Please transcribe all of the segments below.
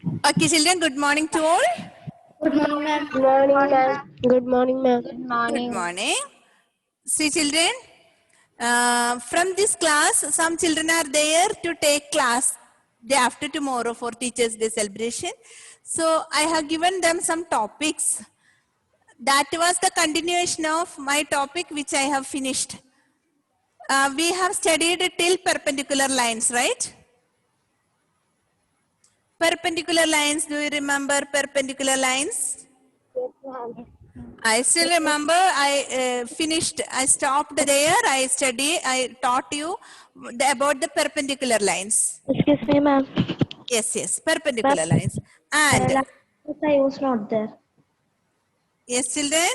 Okay, children, good morning to all. Good morning, ma'am. Good morning, ma'am. Good morning, ma'am. Good Good morning. morning. See, children, from this class, some children are there to take class day after tomorrow for Teachers' Day celebration. So, I have given them some topics. That was the continuation of my topic which I have finished. We have studied till perpendicular lines, right? Perpendicular lines, do you remember perpendicular lines? Yes, ma'am. I still remember I stopped there, I taught you about the perpendicular lines. Excuse me, ma'am. Yes, Ma'am, perpendicular lines. And last class I was not there. yes, children?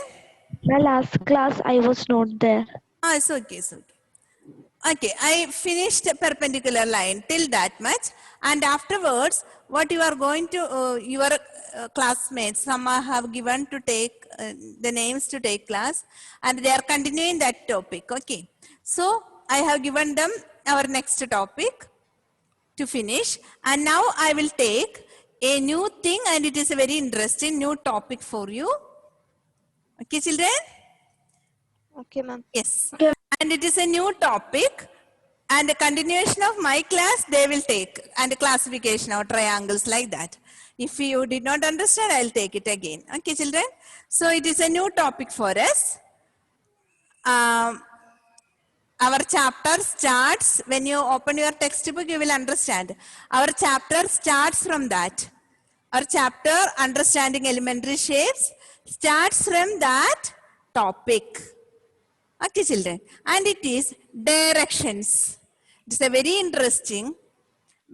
My last class I was not there. It's okay, it's okay. Okay, I finished perpendicular line till that much, and afterwards, what you are going to, your classmates, some have given to take the names to take class, and they are continuing that topic. Okay, so I have given them our next topic to finish, and now I will take a new thing, and it is a very interesting new topic for you. Okay, children? Okay, ma'am. Yes. And it is a new topic, and the continuation of my class they will take, and the classification of triangles like that. If you did not understand, I'll take it again. Okay, children? So it is a new topic for us. Our chapter starts, when you open your textbook, you will understand. Our chapter starts from that. Our chapter, Understanding Elementary Shapes, starts from that topic. Okay, children. And it is directions. It's a very interesting.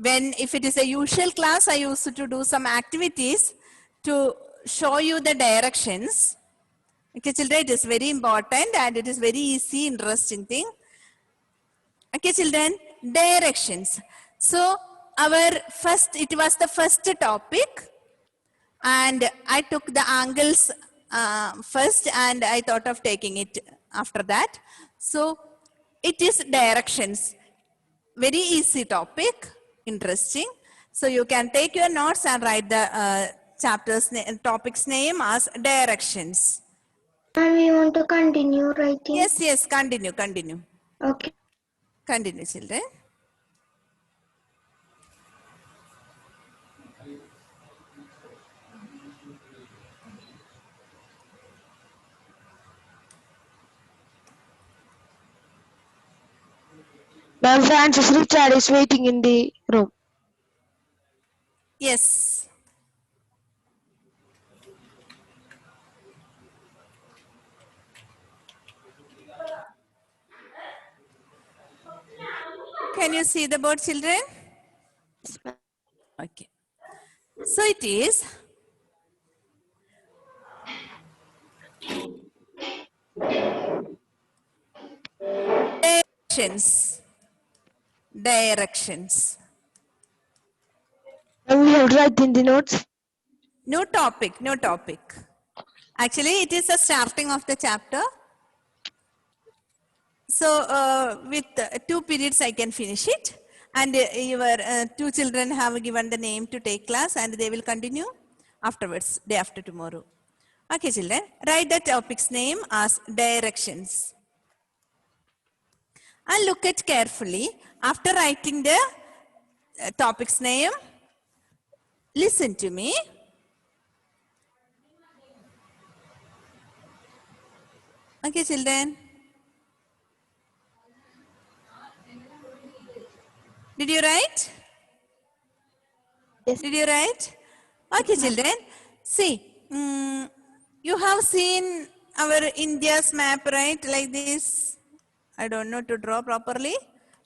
If it is a usual class, I used to do some activities to show you the directions. Okay, children, it is very important and it is very easy, interesting thing. Okay, children, directions. So, it was the first topic, and I took the angles first, and I thought of taking it after that. So, it is directions. Very easy topic, interesting. So, you can take your notes and write the topic's name as directions. And we want to continue writing. Yes, continue. Okay. Continue, children. Ma'am, Francis Richard is waiting in the room. Yes. Can you see the board, children? Yes, ma'am. Okay. So it is directions. Directions. Ma'am, we have write in the notes. New topic. Actually, it is the starting of the chapter. So with 2 periods, I can finish it. And your 2 children have given the name to take class, and they will continue afterwards, day after tomorrow. Okay, children, write the topic's name as directions. And look at carefully. After writing the topic's name, listen to me. Okay, children. Did you write? Yes. Did you write? Okay, children. See, you have seen our India's map, right? Like this. I don't know to draw properly,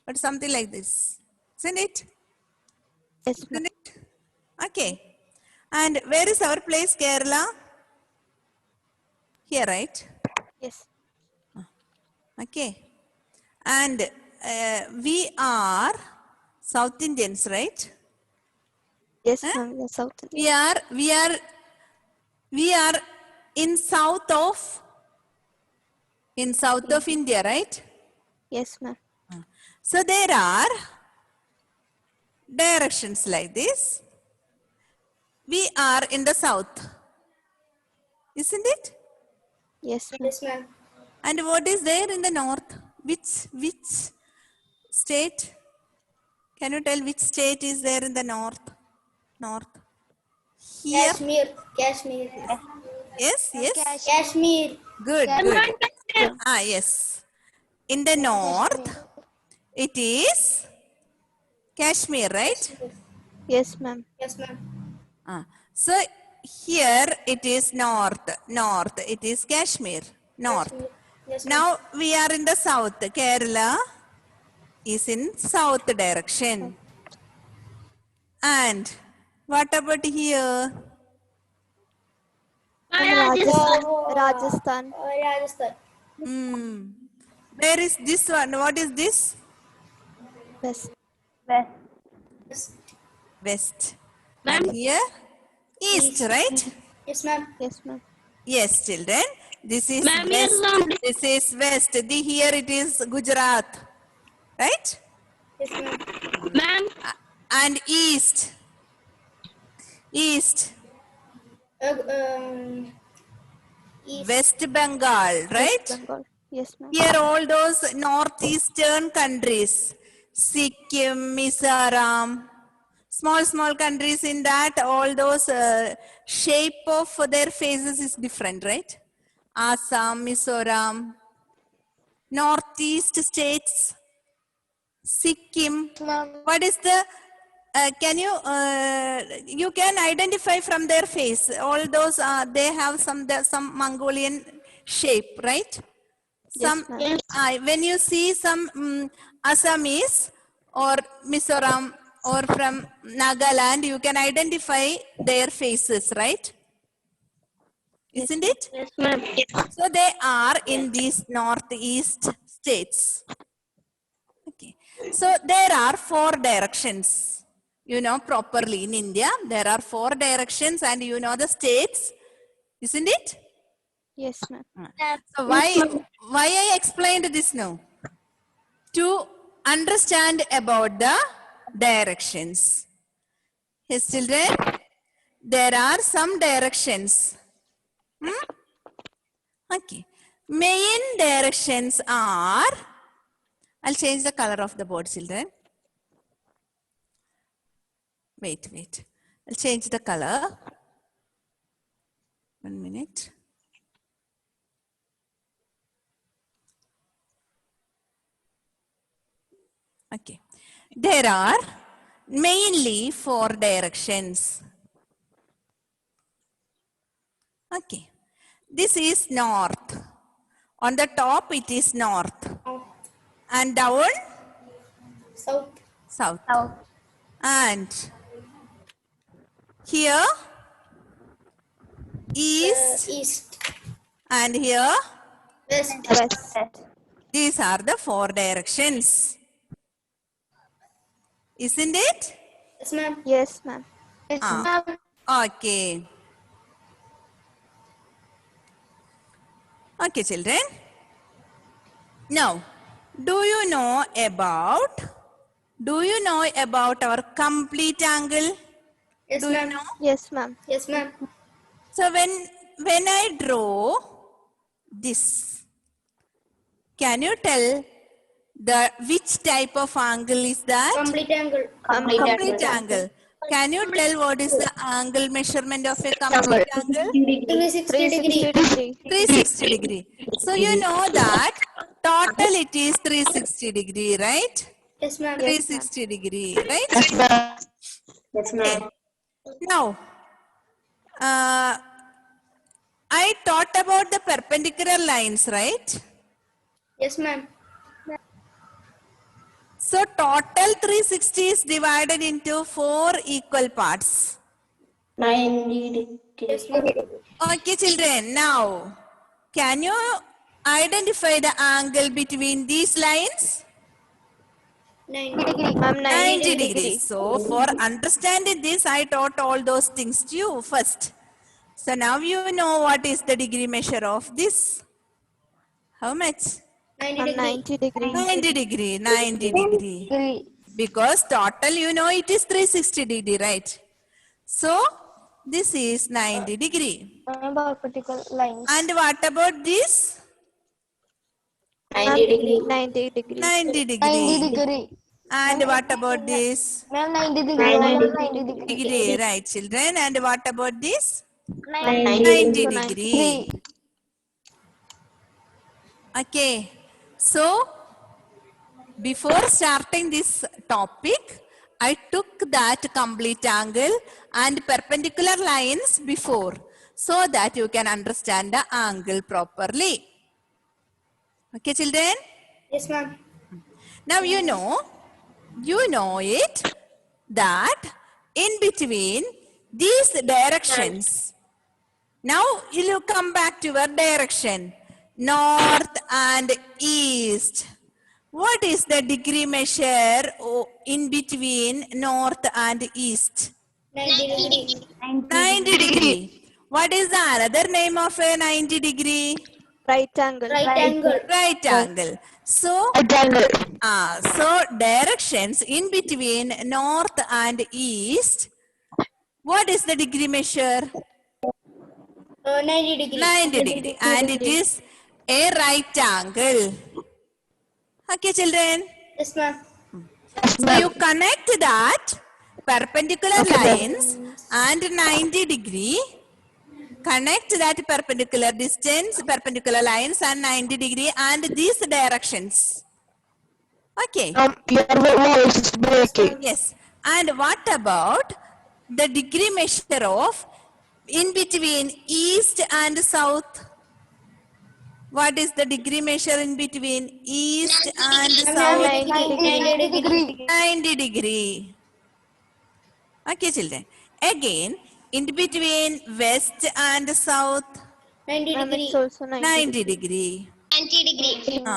but something like this. Isn't it? Yes, ma'am. Isn't it? Okay. And where is our place, Kerala? Here, right? Yes. Okay. And we are South Indians, right? Yes, ma'am. Yes, South India. We are in south of India, right? Yes, ma'am. So there are directions like this. we are in the south, isn't it? Yes, ma'am. Yes, ma'am. And what is there in the north? Which state? Can you tell which state is there in the north? North. Here. Kashmir. Kashmir. Yes, yes. Kashmir. Good, good. Ah, yes. In the north, it is Kashmir, right? Yes, ma'am. Yes, ma'am. Ah. So here it is north, north. It is Kashmir, north. Yes, ma'am. Now we are in the south. Kerala is in south direction. And what about here? Rajasthan. Rajasthan. Rajasthan. Hmm. Where is this one? What is this? West. Yes. West. And here? East, right? Yes, ma'am. Yes, ma'am. Yes, children. This is west. This is west. Here it is Gujarat. Right? Yes, ma'am. Ma'am, And east. East. East. West Bengal, right? Bengal. Yes, ma'am. Here all those northeastern countries. Sikkim, Mizoram. Small countries in that, all those shape of their faces is different, right? Assam, Mizoram. Northeast states. Sikkim. What is the, can you, you can identify from their face. All those, they have some Mongolian shape, right? Some, when you see some Assamese or Mizoram or from Nagaland, you can identify their faces, right? Isn't it? yes, ma'am. So they are in these northeast states. Okay. So there are 4 directions. You know properly in India, there are 4 directions and you know the states, isn't it? Yes, ma'am. So why I explained this now? To understand about the directions. Yes, children, there are some directions. Okay. Main directions are, I'll change the color of the board, children. Wait. I'll change the color. 1 minute. Okay. There are mainly 4 directions. Okay. This is north. On the top it is north. And down? South. South. And here? East. East. And here? West. West. These are the 4 directions. Isn't it? Yes, ma'am. Yes, ma'am. Yes, Ah. ma'am. Okay. Okay, children. Now, do you know about our complete angle? Yes, Do you ma'am. know? Yes, ma'am. Yes, ma'am. So when I draw this, can you tell which type of angle is that? Complete angle. Complete angle. Can you tell what is the angle measurement of a complete angle? 360 degree. 360 degree. 360 degree. So you know that total it is 360 degree, right? Yes, ma'am. 360 degree, right? Yes, ma'am. Now, I taught about the perpendicular lines, right? Yes, ma'am. So total 360 is divided into 4 equal parts. 90 degree. Yes, ma'am. Okay, children. Now, can you identify the angle between these lines? 90 degree. Ma'am, 90 degrees. So for understanding this, I taught all those things to you first. So now you know what is the degree measure of this. How much? 90 Ma'am, degree. 90 degree. 90 degree, 90 degree. Because total, you know, it is 360 degree, right? So This is 90 degree. Vertical lines. And what about this? 90 degree. 90 degree. 90 degree. And what about this? Ma'am, 90 degree. 90 Degree, right, children. And what about this? 90 degree. Okay. So, before starting this topic, I took that complete angle and perpendicular lines before, so that you can understand the angle properly. Okay, children? Yes, ma'am. Now you know it, that in between these directions, now you come back to your direction, north and east. What is the degree measure in between north and east? 90 degree. 90 degree. What is the another name of a 90 degree? Right angle. Right angle. Right angle. So, so directions in between north and east, what is the degree measure? 90 degree. 90 degree. And it is a right angle. Okay, children? Yes, ma'am. So you connect that perpendicular lines and 90 degree. Connect that perpendicular distance, perpendicular lines and 90 degree and these directions. Okay. Your voice is breaking. Yes. And what about the degree measure of in between east and south? What is the degree measure in between east and south? 90 degree. 90 degree. Okay, children. Again, in between west and south, 90 Ma'am, degree. it's also 90 degree. 90 degree.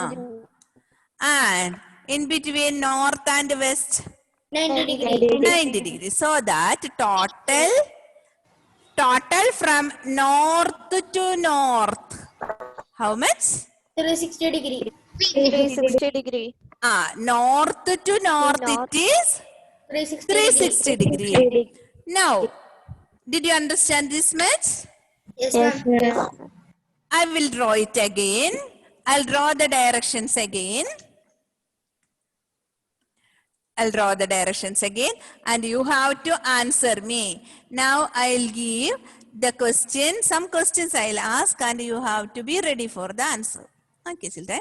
And in between north and west, 90 degree. 90 degree. So that total from north to north, how much? 360 degree. 360 degree. North to north, North. it is 360 360 degree. Now, did you understand this much? Yes, ma'am. I will draw it again. I'll draw the directions again. I'll draw the directions again and you have to answer me. Now I'll give the question, some questions I'll ask and you have to be ready for the answer. Okay, children.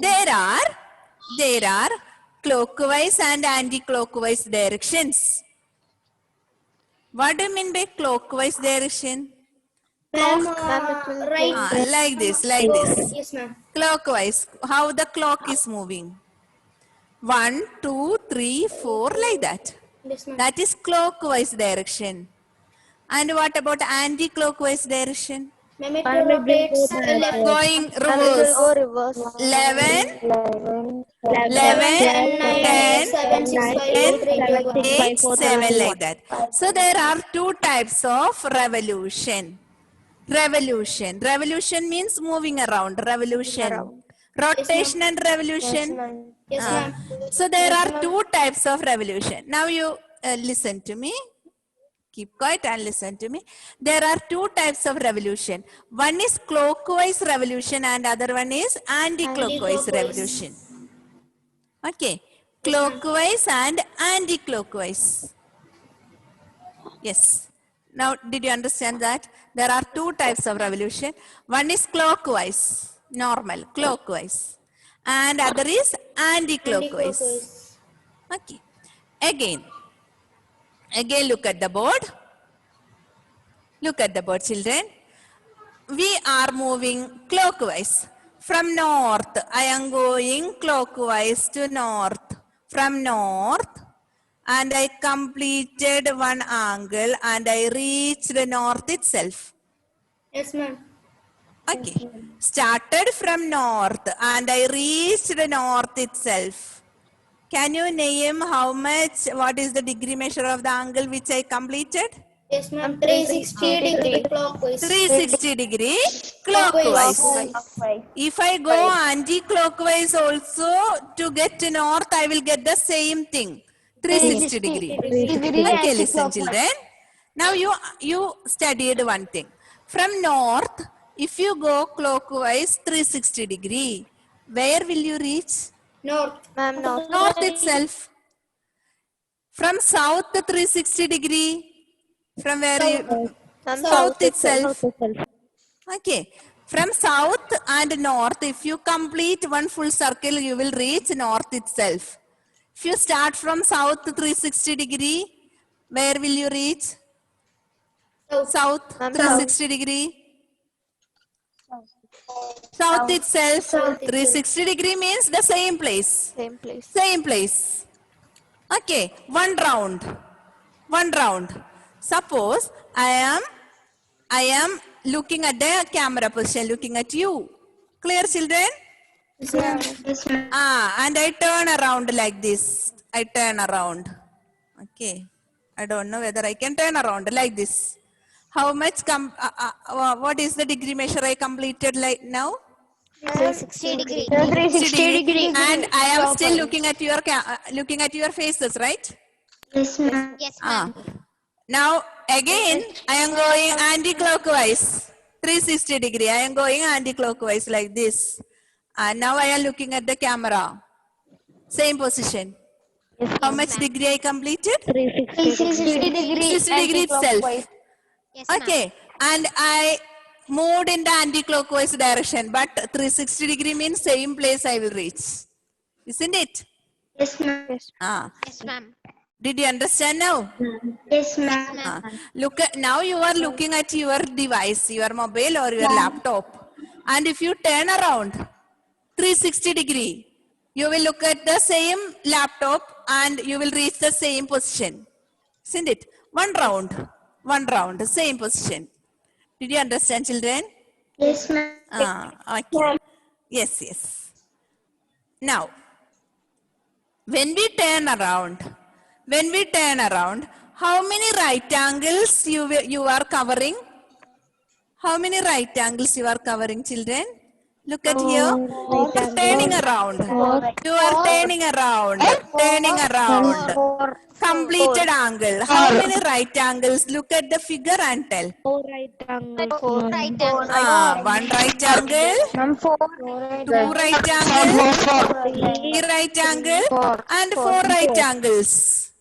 There are clockwise and anti-clockwise directions. What do you mean by clockwise direction? Ma'am, right. Like this, like this. Yes, ma'am. Clockwise, how the clock is moving. 1, 2, 3, 4, like that. Yes, ma'am. That is clockwise direction. And what about anti-clockwise direction? Ma'am, it rotates left. Going reverse. Or reverse. 11, 10, 10, 7, 6, 5, 4, 3, 2, 1. 8, 7, like that. So there are two types of revolution. Revolution means moving around. Revolution. Rotation and revolution. Yes, ma'am. So there are two types of revolution. Now you listen to me. Keep quiet and listen to me. There are two types of revolution. One is clockwise revolution and other one is anti-clockwise revolution. Okay. Clockwise and anti-clockwise. Yes. Now, did you understand that? There are two types of revolution. One is clockwise, normal, clockwise. And other is anti-clockwise. Okay. Again, look at the board. Look at the board, children. We are moving clockwise. From north, I am going clockwise to north. From north, and I completed one angle and I reached north itself. Yes, ma'am. Okay. Started from north and I reached north itself. Can you name how much, what is the degree measure of the angle which I completed? Yes, ma'am. 360 degree clockwise. 360 degree clockwise. If I go anti-clockwise also to get to north, I will get the same thing. 360 degree. Okay, listen children. Now you studied one thing. From north, if you go clockwise 360 degree, where will you reach? North. Ma'am, north. North itself. From south 360 degree, from where you? Ma'am, South itself. South itself. Okay. From south and north, if you complete one full circle, you will reach north itself. If you start from south 360 degree, where will you reach? South. South Ma'am, 360 degree. South itself. South itself. 360 degree means the same place. Same place. Same place. Okay. One round. One round. Suppose I am looking at the camera position, looking at you. Clear, children? Yes, ma'am. Yes, ma'am. And I turn around like this. I turn around. Okay. I don't know whether I can turn around like this. How much what is the degree measure I completed like now? 360 degree. 360 degree. And I am still looking at your faces, right? Yes, ma'am. Yes, Ah. Now again I am going anti-clockwise. 360 degree. I am going anti-clockwise like this. And now I am looking at the camera. Same position. How much degree I completed? 360 degree. 60 degree itself. Yes, Okay. And I moved in the anti-clockwise direction. But 360 degree means same place I will reach. Isn't it? Yes, ma'am. Ah. Yes, ma'am. Did you understand now? Yes, ma'am. Look at, now you are looking at your device, your mobile or your laptop. And if you turn around 360 degree, you will look at the same laptop and you will reach the same position. Isn't it? One round, same position. Did you understand, children? Yes, ma'am. Okay. Yes. Now, when we turn around, how many right angles you are covering? How many right angles you are covering, children? Look at here. Turning around. You are turning around. Completed angle. How many right angles? Look at the figure and tell. 4 right angles. Right angle. One right angle. Ma'am, 4. Two right angles. Three right angle. And 4 right angles.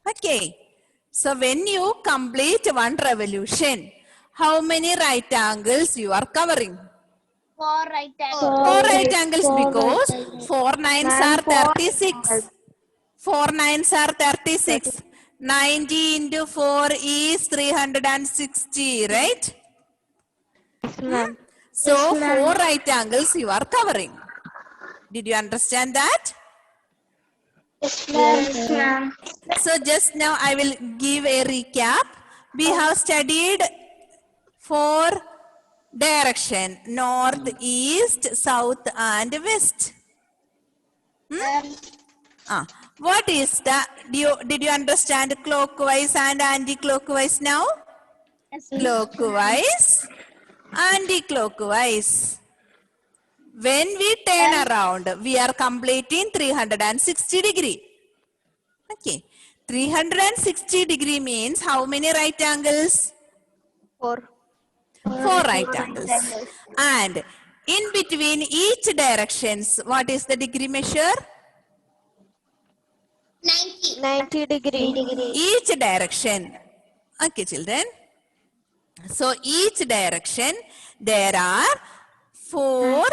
Okay. So when you complete one revolution, how many right angles you are covering? 4 right angle. 4 right angles because 4 nines are 36. 4 nines are 36. 90 into 4 is 360, right? Ma'am. So 4 right angles you are covering. Did you understand that? Yes, ma'am. So just now I will give a recap. We have studied 4 direction: north, east, south and west. What is the, did you understand clockwise and anti-clockwise now? Clockwise, anti-clockwise. When we turn around, we are completing 360 degree. Okay. 360 degree means how many right angles? 4. 4 right angles. And in between each directions, what is the degree measure? 90. 90 degree. Each direction. Okay, children. So each direction, there are 4,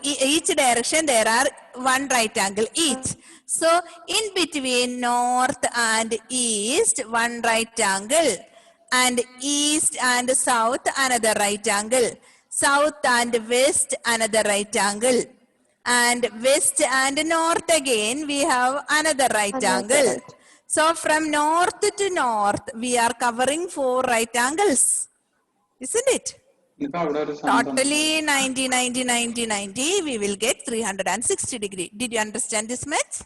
each direction there are 1 right angle each. So in between north and east, 1 right angle, and east and south another right angle, south and west another right angle, and west and north again we have another right angle. So from north to north we are covering 4 right angles, isn't it? Totally 90, 90, 90, 90, we will get 360 degree. Did you understand this much?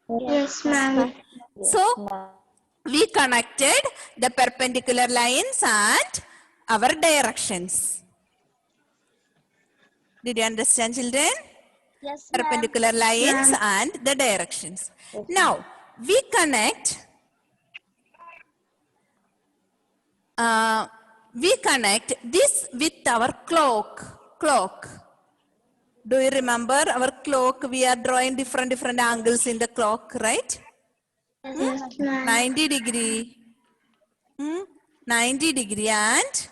Yes, ma'am. So, we connected the perpendicular lines and our directions. Did you understand, children? Yes, Perpendicular lines and the directions. Now, we connect we connect this with our clock. Do you remember our clock? We are drawing different angles in the clock, right? Yes, ma'am. 90 degree, 90 degree and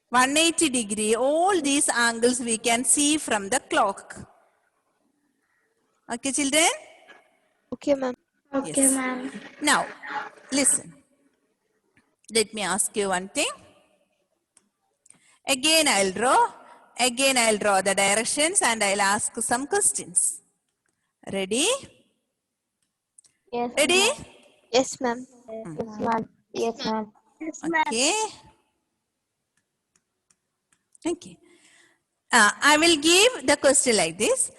180 degree. All these angles we can see from the clock. Okay, children? Okay, ma'am. Okay, Yes. ma'am. Now, listen. Let me ask you one thing. Again, I'll draw the directions and I'll ask some questions. Ready? Yes. Ready? Yes, ma'am. Yes, ma'am. Yes, ma'am. Yes, ma'am. Okay. Okay. I will give the question like this.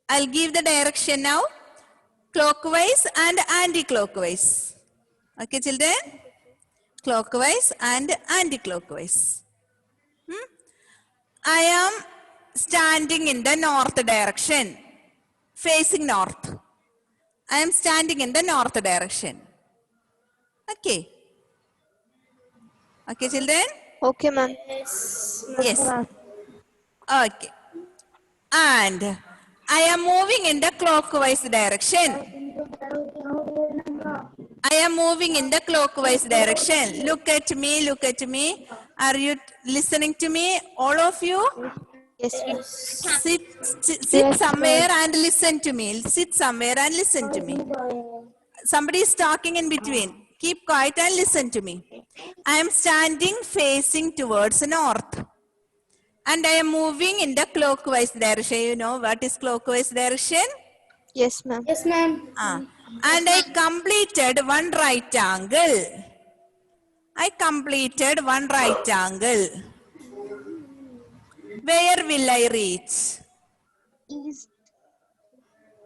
I'll give the direction now, clockwise and anti-clockwise. Okay, children? Clockwise and anti-clockwise. I am standing in the north direction, facing north. I am standing in the north direction. Okay. Okay, children? Okay, ma'am. Yes. Okay. And I am moving in the clockwise direction. I am moving in the clockwise direction. Look at me, look at me. Are you listening to me, all of you? Yes, ma'am. Sit somewhere and listen to me. Sit somewhere and listen to me. Somebody is talking in between. Keep quiet and listen to me. I am standing facing towards north. And I am moving in the clockwise direction. You know what is clockwise direction? Yes, ma'am. Yes, ma'am. And I completed one right angle. I completed one right angle. Where will I reach? East.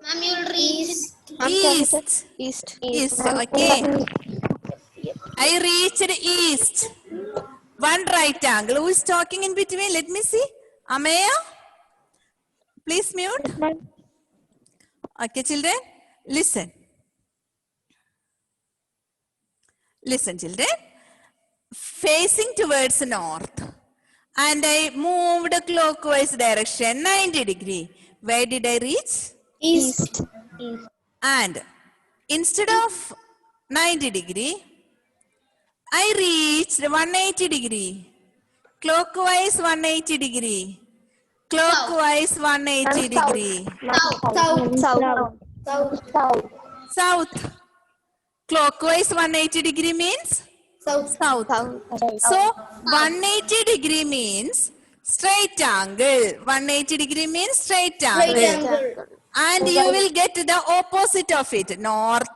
Ma'am, you'll reach Ma'am, East. East. East, okay. I reached east. One right angle. Who is talking in between? Let me see. Amaya? Please mute. Okay, children. Listen. Listen, children. Facing towards north. And I moved clockwise direction 90 degree. Where did I reach? East. And instead of 90 degree, I reached 180 degree. Clockwise 180 degree. Clockwise 180 degree. South. Clockwise 180 degree means south. So 180 degree means straight angle. 180 degree means straight angle. And you will get the opposite of it. North,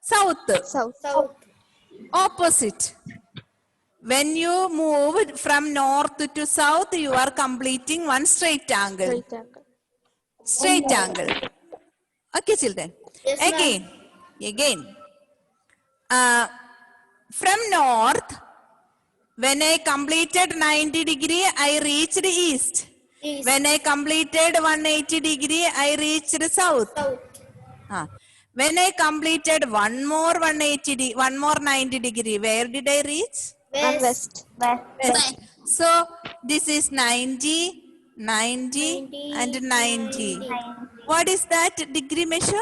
south. Opposite. When you move from north to south, you are completing one straight angle. Right angle. Straight angle. Okay, children. Again. From north, when I completed 90 degree, I reached east. When I completed 180 degree, I reached south. When I completed one more 90 degree, where did I reach? Ma'am, West. West. So this is 90, 90 and 90. What is that degree measure?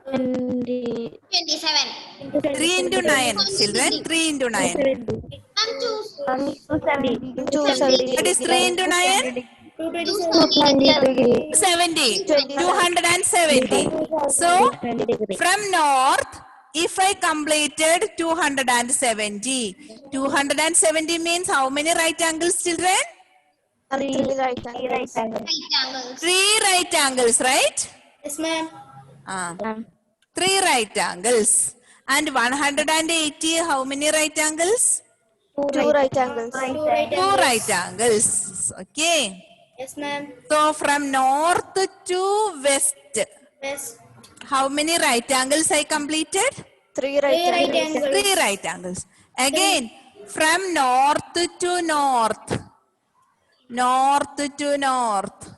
27. 3 into 9, children. 3 into 9. Ma'am, choose. 270. What is 3 into 9? 70. 270. So from north, if I completed 270, 270 means how many right angles, children? 3 right angles. Right angles. 3 right angles, right? Yes, ma'am. 3 right angles. And 180, how many right angles? 2 right angles. 2 right angles. Okay. Yes, ma'am. So from north to west, Yes. how many right angles I completed? 3 right angles. 3 right angles. Again, from north to north. North to north.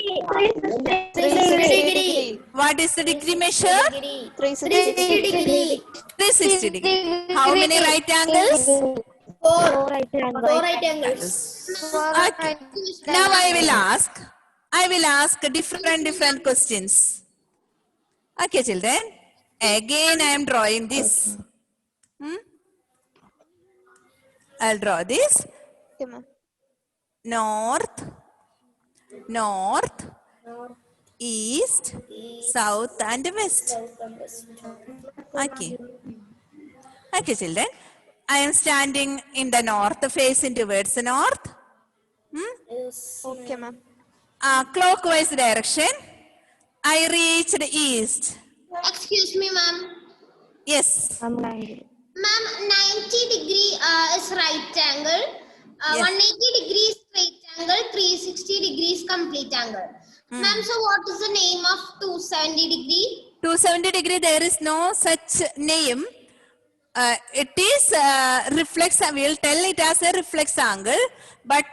360 degree. What is the degree measure? 360 degree. 360 degree. How many right angles? 4 right angles. Okay. Now I will ask different questions. Okay, children. Again, I am drawing this. I'll draw this. Okay, ma'am. North, east, south, and west. Okay. Okay, children. I am standing in the north, facing towards the north. Okay, ma'am. Clockwise direction. I reached east. Excuse me, ma'am. Yes. Ma'am, 90 degree is right angle. Yes. 180 degrees straight angle. 360 degrees complete angle. Ma'am, so what is the name of 270 degree? 270 degree, there is no such name. It is reflex, we will tell it as a reflex angle, but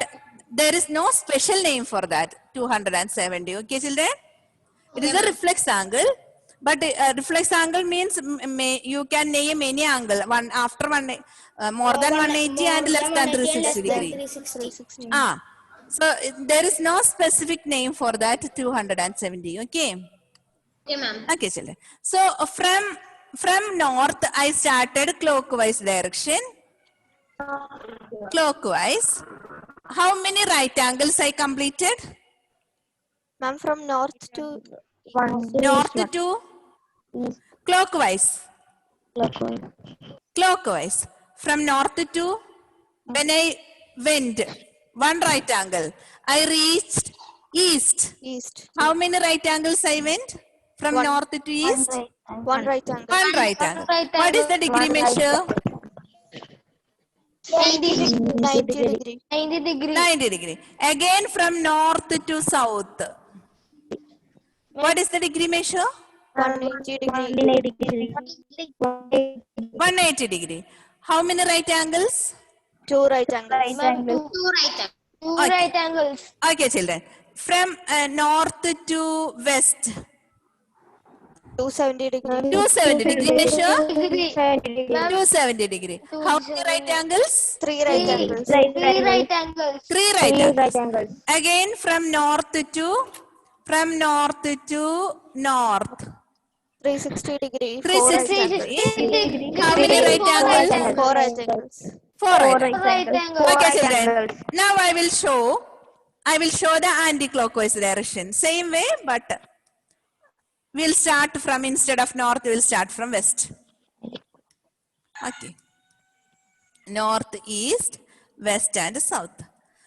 there is no special name for that, 270. Okay, children? It is a reflex angle, but reflex angle means you can name any angle, more than 180 and less than 360 degree. 360. So there is no specific name for that 270. Okay. Okay, ma'am. Okay, children. So from north, I started clockwise direction. Clockwise. How many right angles I completed? Ma'am, from north to North to clockwise. Clockwise. From north to, when I went, one right angle, I reached east. east. How many right angles I went? From One. north to east? One right angle. One right angle. What is the degree measure? 90 degree. 90 degree. Again from north to south. What is the degree measure? 180 degree. 180 degree. How many right angles? 2 right angles. Two Okay. right angles. Okay, children. From north to west. 270 degree. 270 degree measure. Ma'am, 270 degree. How many right angles? 3 right angles. 3 right angles. 3 right angles. Again from north to north. 360 degree. 360 4 degree. How many right angles? 4 right angles. 4 right angles. Right angles. Okay, children. Now I will show the anti-clockwise direction. Same way, but we'll start from, instead of north, we'll start from west. Okay. North, east, west, and south.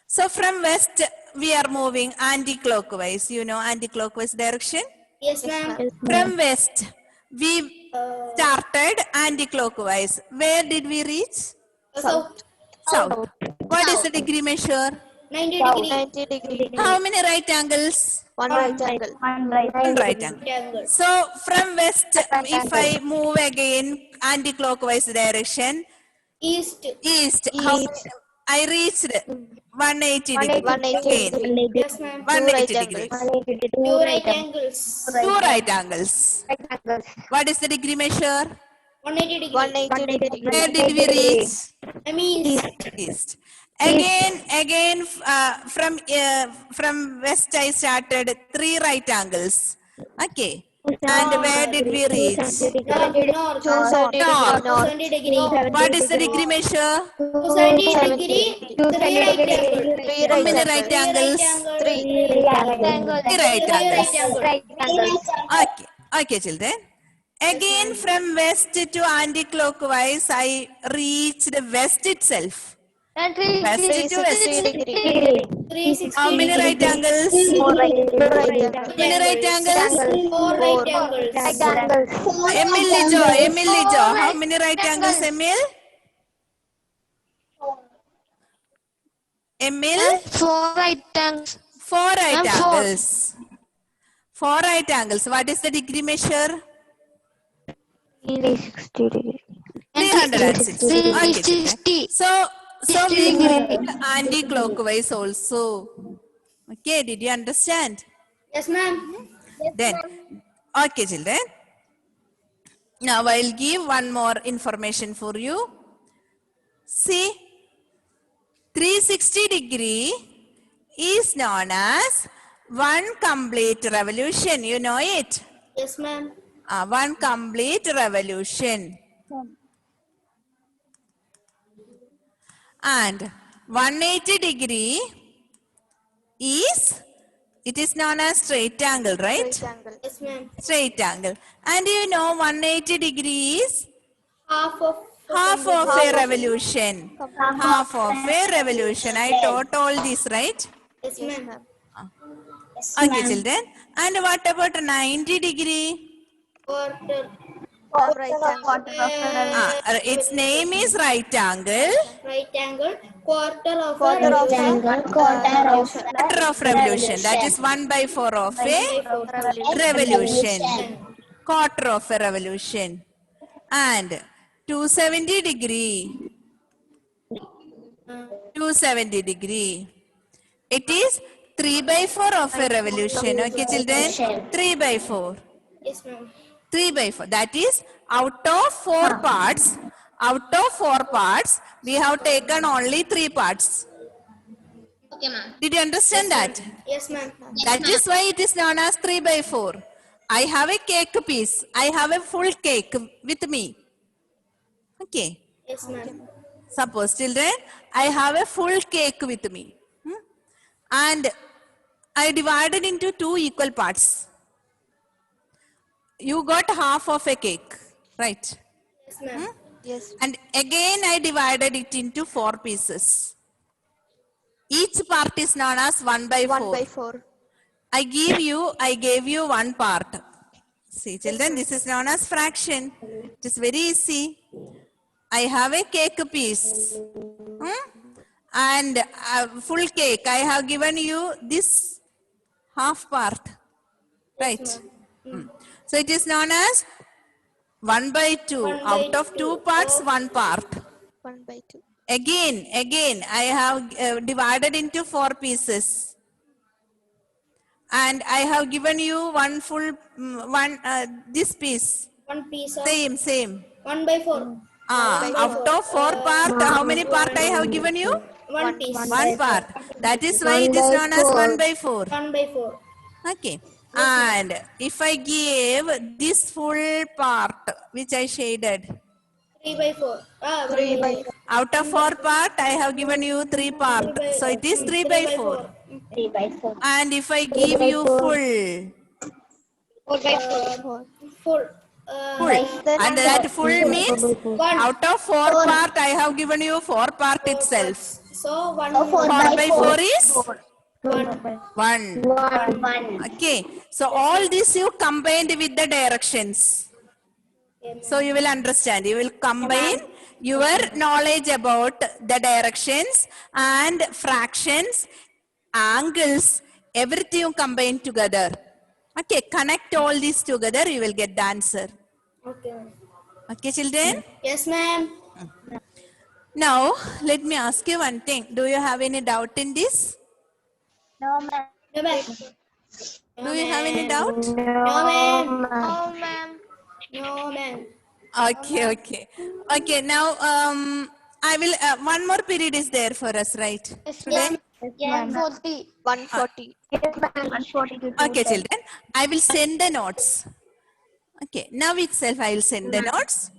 So from west, we are moving anti-clockwise. You know anti-clockwise direction? Yes, ma'am. From west, we started anti-clockwise. Where did we reach? South. South. What is the degree measure? 90 degree. 90 degree. How many right angles? 1 right angle. One right angle. Triangle. So from west, if I move again anti-clockwise direction, East. east, how many, I reached 180 degree. 180 Again, degree. Yes, ma'am. 180 right degree. Two right angles. 2 right angles. What is the degree measure? 180 degree. 180 degree. Where did we reach? I mean, East. Again, from west I started 3 right angles. Okay. And where did we reach? north. 270 North. degree. 270 degree. What is the degree measure? 270 degree. 3 right angles. 3 How many right right angles. angles? 3. 3 right angles. Right angles. Okay. Okay, children. Again, from west to anti-clockwise, I reached west itself. West to west. 360 degree. 360 How many right angles? 4 right angles. How many right angles? 4 right angles. Emil Lijo. How many right angles, Emil? Emil? 4 right angles. 4 right Ma'am, 4. angles. 4 right angles. What is the degree measure? 360 degree. 360. Okay, 360. so we moved anti-clockwise also. Okay, did you understand? Yes, ma'am. Then, okay, children. Now I'll give one more information for you. See, 360 degree is known as one complete revolution. You know it? Yes, ma'am. One complete revolution. And 180 degree is, it is known as straight angle, right? Yes, ma'am. Straight angle. And you know 180 degree is Half of a revolution. Half of a revolution. I taught all this, right? Yes, ma'am. Okay, children. And what about 90 degree? Quarter. Its name is right angle. Right angle. Quarter of Quarter of revolution. That is 1/4 of a revolution. Quarter of a revolution. And 270 degree. 270 degree. It is 3/4 of a revolution. Okay, children? 3/4. Yes, ma'am. 3/4. That is out of 4 parts. Out of 4 parts, we have taken only 3 parts. Okay, ma'am. Did you understand that? Yes, ma'am. That is why it is known as 3/4. I have a cake piece. I have a full cake with me. Okay. Yes, ma'am. Suppose, children, I have a full cake with me. And I divided into 2 equal parts. You got half of a cake, right? Yes, ma'am. Yes. And again I divided it into 4 pieces. Each part is known as 1/4. I gave you 1 part. See, children, this is known as fraction. It is very easy. I have a cake piece. And a full cake. I have given you this half part. Right? So it is known as 1/2. Out of 2 parts, 1 part. 1/2. Again, I have divided into 4 pieces. And I have given you one full, this piece. One piece of Same. 1/4. Out of 4 part, how many part I have given you? One piece. 1 part. That is why it is known as 1/4. 1/4. Okay. And if I give this full part, which I shaded, 3/4. 3/4. out of 4 part, I have given you 3 part. So it is 3/4. 3/4. And if I give you full, 4/4. Full. and that full means out of 4 part, I have given you 4 part itself. So 4/4 is 1. 1. Okay. So all this you combined with the directions. So you will understand. You will combine your knowledge about the directions and fractions, angles, everything you combine together. Okay, connect all these together, you will get the answer. Okay. Okay, children? Yes, ma'am. Now, let me ask you one thing. Do you have any doubt in this? No, ma'am. Do you have any doubt? No, ma'am. No, ma'am. Okay. Okay, now I will, one more period is there for us, right? Today? 140. Okay, children. I will send the notes. Okay, now itself I will send the notes.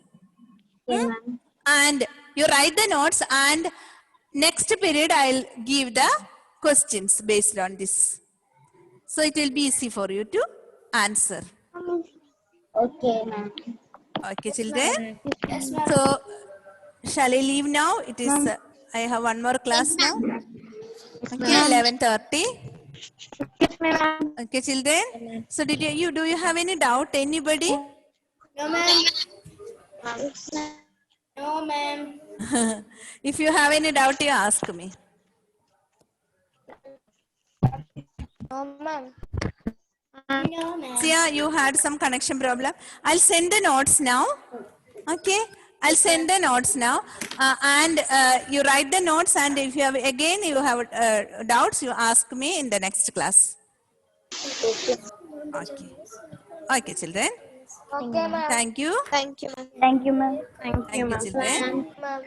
And you write the notes, and next period I'll give the questions based on this. So it will be easy for you to answer. Okay, ma'am. Okay, children. Yes, ma'am. So shall I leave now? It is, I have one more class now. Okay, 11:30. Okay, children. So do you have any doubt? Anybody? No, ma'am. No, ma'am. If you have any doubt, you ask me. No, ma'am. No, ma'am. Sia, you had some connection problem. I'll send the notes now. Okay, I'll send the notes now. And you write the notes, and if you have doubts, you ask me in the next class. Okay. Okay, children. Okay, ma'am. Thank you. Thank you, ma'am. Thank you, ma'am. Thank you, children. Ma'am.